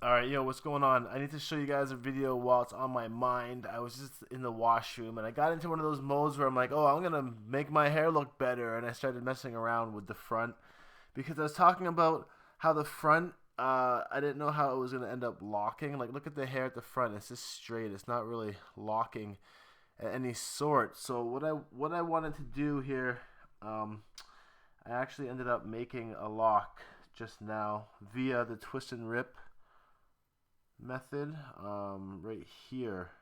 Alright, yo, what's going on? I need to show you guys a video while it's on my mind. I was just in the washroom and I got into one of those modes where I'm like, oh, I'm gonna make my hair look better. And I started messing around with the front because I was talking about how the front, I didn't know how it was gonna end up locking. Like, look at the hair at the front, it's just straight, it's not really locking at any sort. So, what I wanted to do here, I actually ended up making a lock just now via the twist and rip method right here.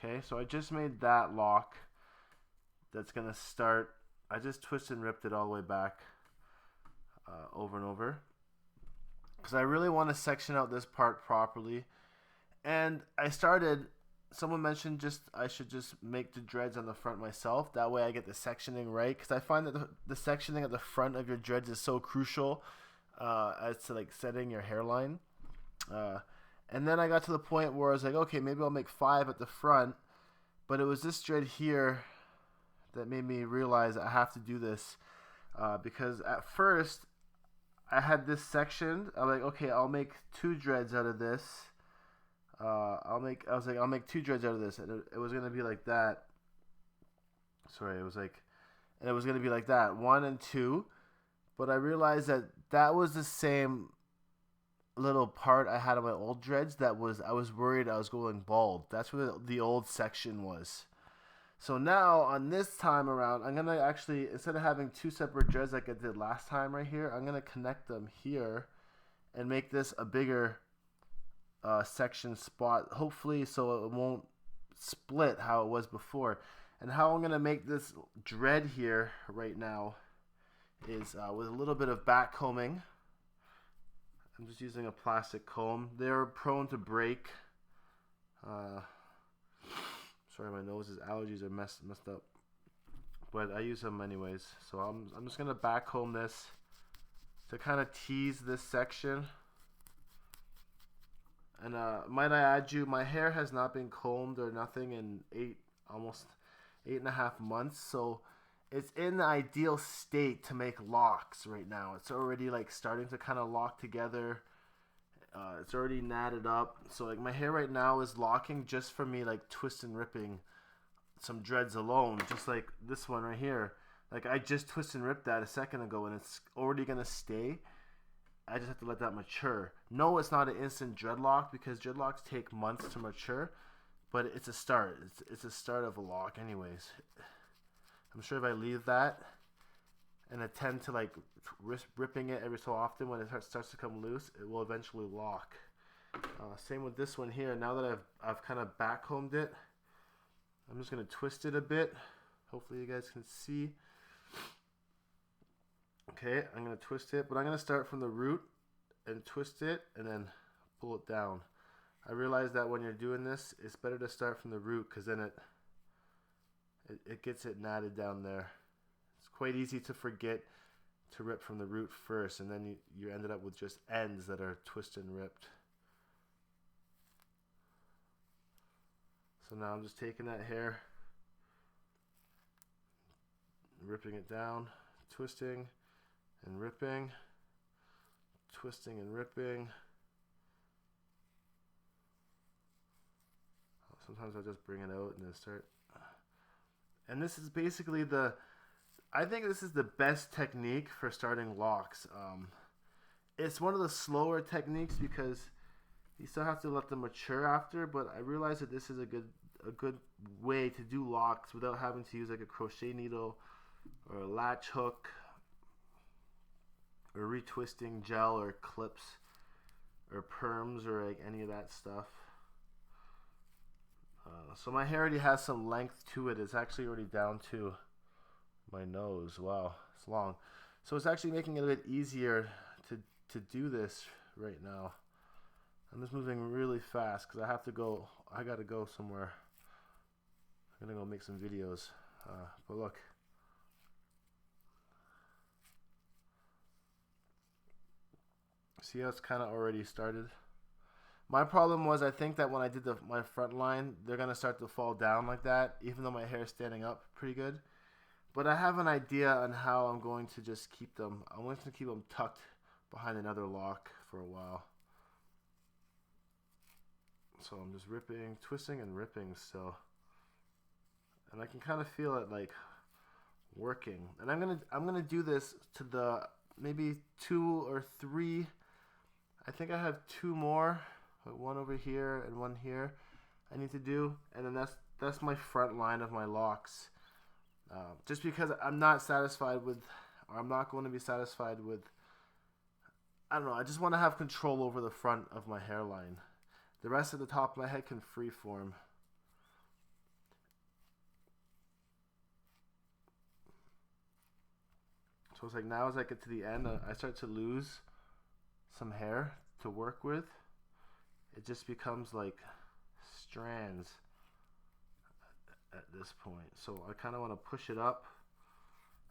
Okay, so I just made that lock that's gonna start. I just twisted and ripped it all the way back over and over because I really want to section out this part properly. And someone mentioned I should just make the dreads on the front myself, that way I get the sectioning right, because I find that the sectioning at the front of your dreads is so crucial as to like setting your hairline. And then I got to the point where I was like, okay, maybe I'll make 5 at the front. But it was this dread here that made me realize I have to do this. Because at first, I had this section. I'm like, okay, I'll make 2 dreads out of this. I'll make 2 dreads out of this. And it was going to be like that. Sorry, it was going to be like that. 1 and 2. But I realized that was the same little part I had on my old dreads I was worried I was going bald. That's what the old section was. So now on this time around, I'm gonna actually, instead of having 2 separate dreads like I did last time right here, I'm gonna connect them here and make this a bigger section spot, hopefully, so it won't split how it was before. And how I'm gonna make this dread here right now is with a little bit of back combing. I'm just using a plastic comb. They're prone to break. Sorry, my nose's allergies are messed up. But I use them anyways. So I'm just gonna back comb this to kind of tease this section. And might I add you, my hair has not been combed or nothing in almost 8.5 months. So it's in the ideal state to make locks right now. It's already like starting to kind of lock together. It's already knotted up. So like my hair right now is locking just from me like twist and ripping some dreads alone. Just like this one right here. Like I just twist and ripped that a second ago and it's already going to stay. I just have to let that mature. No, it's not an instant dreadlock because dreadlocks take months to mature. But it's a start. It's a start of a lock anyways. I'm sure if I leave that and attend to like ripping it every so often, when it starts to come loose, it will eventually lock. Same with this one here. Now that I've kind of back combed it, I'm just gonna twist it a bit. Hopefully you guys can see. Okay, I'm gonna twist it, but I'm gonna start from the root and twist it and then pull it down. I realize that when you're doing this, it's better to start from the root because then it gets it knotted down there. It's quite easy to forget to rip from the root first, and then you ended up with just ends that are twisted and ripped. So now I'm just taking that hair, ripping it down, twisting and ripping, twisting and ripping. Sometimes I just bring it out and then start. And this is basically I think this is the best technique for starting locks. It's one of the slower techniques because you still have to let them mature after, but I realize that this is a good way to do locks without having to use like a crochet needle or a latch hook or retwisting gel or clips or perms or like any of that stuff. So my hair already has some length to it. It's actually already down to my nose. Wow, it's long. So it's actually making it a bit easier to do this right now. I'm just moving really fast because I gotta go somewhere. I'm gonna go make some videos. But look. See how it's kind of already started? My problem was I think that when I did my front line, they're going to start to fall down like that, even though my hair is standing up pretty good. But I have an idea on how I'm going to just keep them. I'm going to keep them tucked behind another lock for a while. So I'm just ripping, twisting and ripping still. And I can kind of feel it like working. And I'm gonna do this to the maybe 2 or 3. I think I have 2 more, one over here and one here I need to do, and then that's my front line of my locks. Just because I'm not satisfied with, or I'm not going to be satisfied with, I don't know, I just want to have control over the front of my hairline. The rest of the top of my head can freeform. So it's like now as I get to the end, I start to lose some hair to work with. It just becomes like strands at this point. So I kind of want to push it up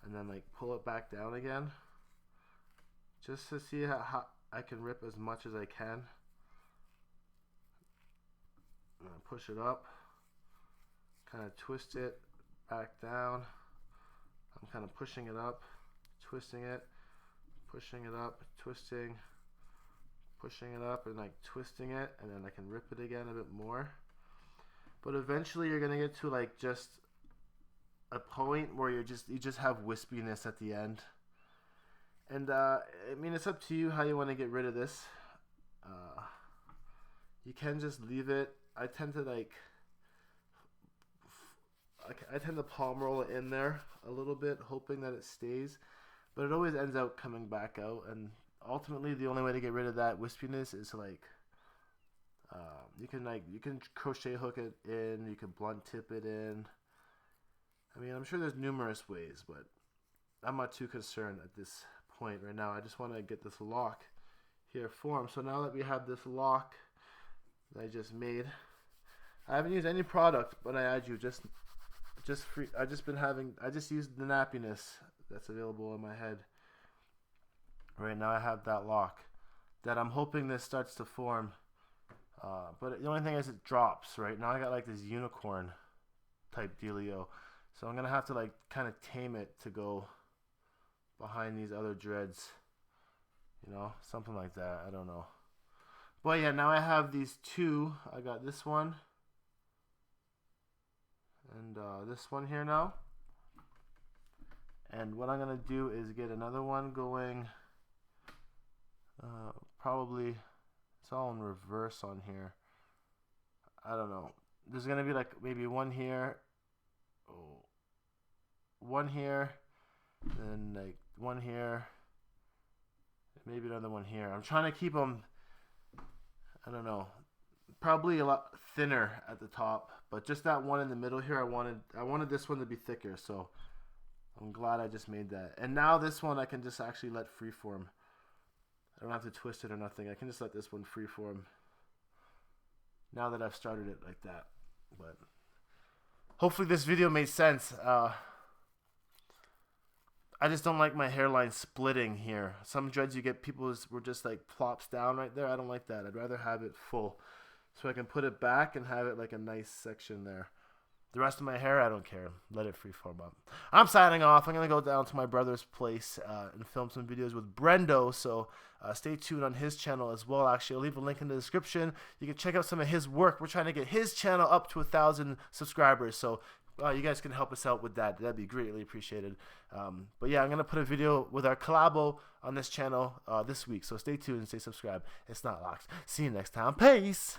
and then like pull it back down again, just to see how I can rip as much as I can. And I push it up, kind of twist it back down. I'm kind of pushing it up, twisting it, pushing it up, twisting, pushing it up, and like twisting it, and then I can rip it again a bit more. But eventually you're gonna get to like just a point where you just have wispiness at the end. And I mean, it's up to you how you want to get rid of this. You can just leave it. I tend to palm roll it in there a little bit, hoping that it stays, but it always ends up coming back out. And ultimately, the only way to get rid of that wispiness is to like, you can crochet hook it in, you can blunt tip it in. I mean, I'm sure there's numerous ways, but I'm not too concerned at this point right now. I just want to get this lock here formed. So now that we have this lock that I just made, I haven't used any product, but I used the nappiness that's available in my head. Right now I have that lock that I'm hoping this starts to form. But the only thing is it drops. Right now I got like this unicorn type dealio. So I'm going to have to like kind of tame it to go behind these other dreads. You know, something like that. I don't know. But yeah, now I have these 2. I got this one and this one here now. And what I'm going to do is get another one going. Probably it's all in reverse on here. I don't know. There's going to be like maybe one here. Oh, one here. Then like one here. Maybe another one here. I'm trying to keep them, I don't know, probably a lot thinner at the top, but just that one in the middle here, I wanted this one to be thicker, so I'm glad I just made that. And now this one I can just actually let freeform. I don't have to twist it or nothing. I can just let this one freeform now that I've started it like that. But hopefully this video made sense. I just don't like my hairline splitting here. Some dreads you get people were just like plops down right there. I don't like that. I'd rather have it full, so I can put it back and have it like a nice section there. The rest of my hair, I don't care. Let it freeform up. I'm signing off. I'm going to go down to my brother's place and film some videos with Brendo, so stay tuned on his channel as well. Actually, I'll leave a link in the description. You can check out some of his work. We're trying to get his channel up to 1,000 subscribers, so you guys can help us out with that. That'd be greatly appreciated. But yeah, I'm going to put a video with our collabo on this channel this week, so stay tuned and stay subscribed. It's Knotlocks. See you next time. Peace!